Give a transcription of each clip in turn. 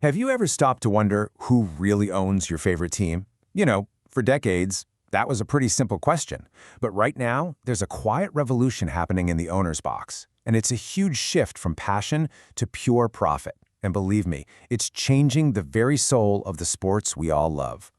Have you ever stopped to wonder who really owns your favorite team? For decades, that was a pretty simple question. But right now, there's a quiet revolution happening in the owner's box. And it's a huge shift from passion to pure profit. And believe me, it's changing the very soul of the sports we all love.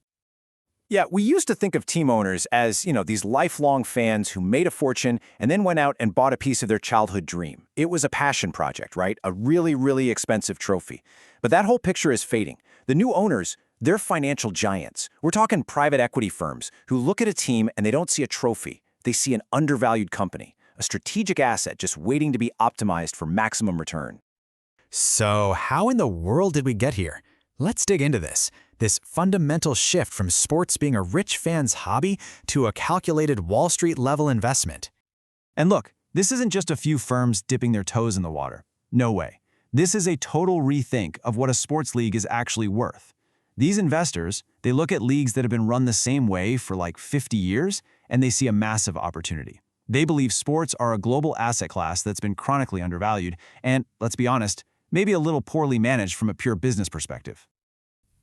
Yeah, we used to think of team owners as, these lifelong fans who made a fortune and then went out and bought a piece of their childhood dream. It was a passion project, right? A really, really expensive trophy. But that whole picture is fading. The new owners, they're financial giants. We're talking private equity firms who look at a team and they don't see a trophy. They see an undervalued company, a strategic asset just waiting to be optimized for maximum return. So how in the world did we get here? Let's dig into this fundamental shift from sports being a rich fan's hobby to a calculated Wall Street-level investment. And look, this isn't just a few firms dipping their toes in the water. No way. This is a total rethink of what a sports league is actually worth. These investors, they look at leagues that have been run the same way for like 50 years, and they see a massive opportunity. They believe sports are a global asset class that's been chronically undervalued, and, let's be honest, maybe a little poorly managed from a pure business perspective.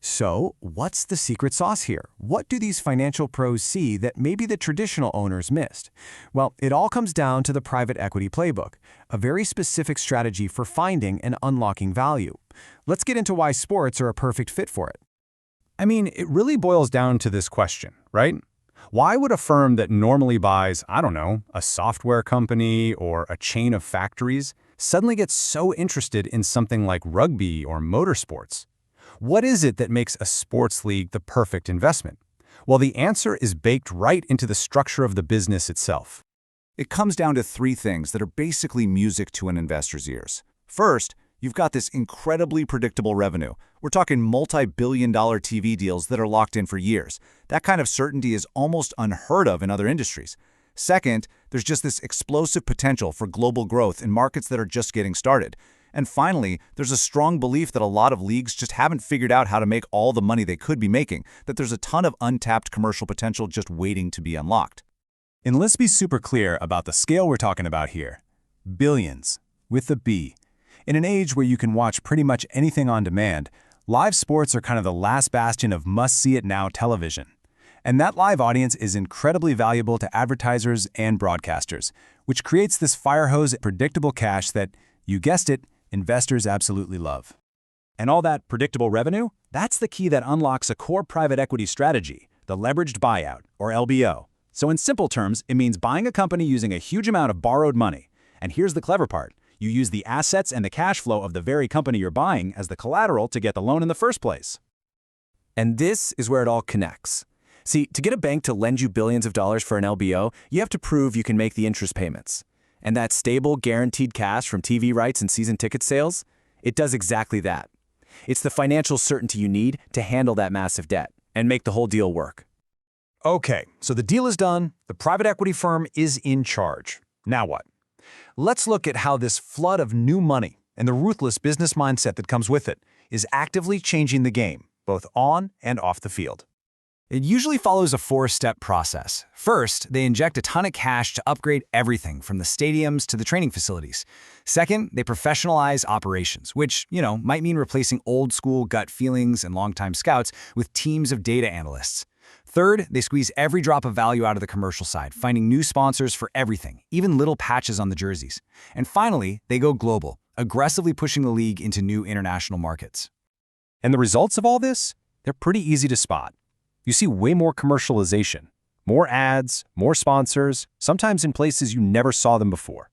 So, what's the secret sauce here? What do these financial pros see that maybe the traditional owners missed? Well, it all comes down to the private equity playbook, a very specific strategy for finding and unlocking value. Let's get into why sports are a perfect fit for it. It really boils down to this question, right? Why would a firm that normally buys, a software company or a chain of factories suddenly get so interested in something like rugby or motorsports? What is it that makes a sports league the perfect investment? Well, the answer is baked right into the structure of the business itself. It comes down to three things that are basically music to an investor's ears. First, you've got this incredibly predictable revenue. We're talking multi-billion-dollar TV deals that are locked in for years. That kind of certainty is almost unheard of in other industries. Second, there's just this explosive potential for global growth in markets that are just getting started. And finally, there's a strong belief that a lot of leagues just haven't figured out how to make all the money they could be making, that there's a ton of untapped commercial potential just waiting to be unlocked. And let's be super clear about the scale we're talking about here. Billions, with a B. In an age where you can watch pretty much anything on demand, live sports are kind of the last bastion of must-see-it-now television. And that live audience is incredibly valuable to advertisers and broadcasters, which creates this fire hose predictable cash that, you guessed it, investors absolutely love. And all that predictable revenue? That's the key that unlocks a core private equity strategy, the leveraged buyout, or LBO. So in simple terms, it means buying a company using a huge amount of borrowed money. And here's the clever part. You use the assets and the cash flow of the very company you're buying as the collateral to get the loan in the first place. And this is where it all connects. See, to get a bank to lend you billions of dollars for an LBO, you have to prove you can make the interest payments. And that stable, guaranteed cash from TV rights and season ticket sales, it does exactly that. It's the financial certainty you need to handle that massive debt and make the whole deal work. Okay, so the deal is done, the private equity firm is in charge. Now what? Let's look at how this flood of new money and the ruthless business mindset that comes with it is actively changing the game, both on and off the field. It usually follows a four-step process. First, they inject a ton of cash to upgrade everything from the stadiums to the training facilities. Second, they professionalize operations, which, might mean replacing old-school gut feelings and longtime scouts with teams of data analysts. Third, they squeeze every drop of value out of the commercial side, finding new sponsors for everything, even little patches on the jerseys. And finally, they go global, aggressively pushing the league into new international markets. And the results of all this? They're pretty easy to spot. You see way more commercialization, more ads, more sponsors, sometimes in places you never saw them before.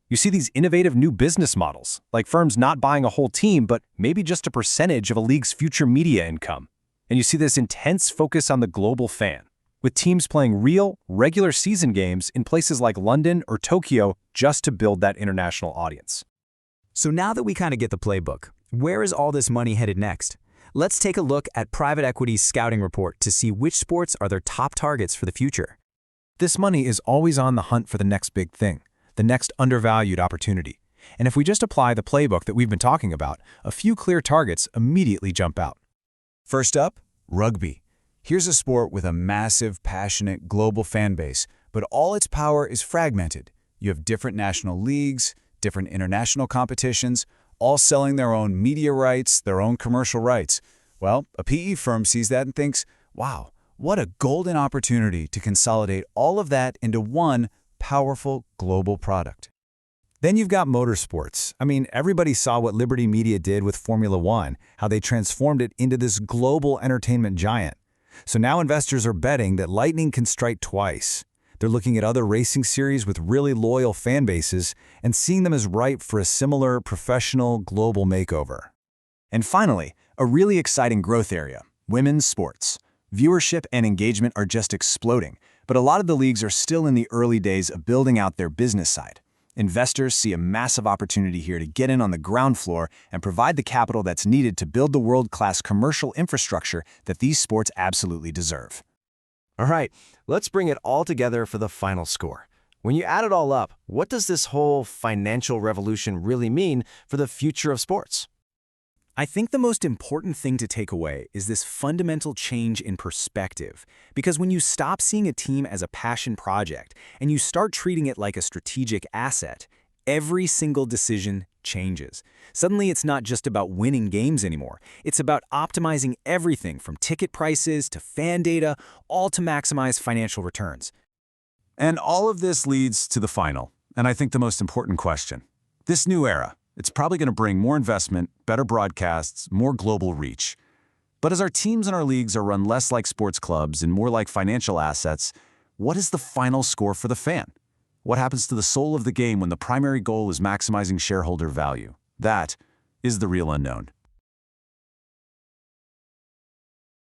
You see these innovative new business models, like firms not buying a whole team, but maybe just a percentage of a league's future media income. And you see this intense focus on the global fan, with teams playing real, regular season games in places like London or Tokyo just to build that international audience. So now that we kind of get the playbook, where is all this money headed next? Let's take a look at private equity's scouting report to see which sports are their top targets for the future. This money is always on the hunt for the next big thing, the next undervalued opportunity. And if we just apply the playbook that we've been talking about, a few clear targets immediately jump out. First up, rugby. Here's a sport with a massive, passionate, global fan base, but all its power is fragmented. You have different national leagues, different international competitions, all selling their own media rights, their own commercial rights. Well, a PE firm sees that and thinks, wow, what a golden opportunity to consolidate all of that into one powerful global product. Then you've got motorsports. I mean, everybody saw what Liberty Media did with Formula One, how they transformed it into this global entertainment giant. So now investors are betting that lightning can strike twice. They're looking at other racing series with really loyal fan bases and seeing them as ripe for a similar professional global makeover. And finally, a really exciting growth area, women's sports. Viewership and engagement are just exploding, but a lot of the leagues are still in the early days of building out their business side. Investors see a massive opportunity here to get in on the ground floor and provide the capital that's needed to build the world-class commercial infrastructure that these sports absolutely deserve. All right, let's bring it all together for the final score. When you add it all up, what does this whole financial revolution really mean for the future of sports? I think the most important thing to take away is this fundamental change in perspective. Because when you stop seeing a team as a passion project and you start treating it like a strategic asset, every single decision changes. Suddenly, it's not just about winning games anymore. It's about optimizing everything from ticket prices to fan data, all to maximize financial returns. And all of this leads to the final, and I think the most important question. This new era, it's probably going to bring more investment, better broadcasts, more global reach. But as our teams and our leagues are run less like sports clubs and more like financial assets, what is the final score for the fan? What happens to the soul of the game when the primary goal is maximizing shareholder value? That is the real unknown.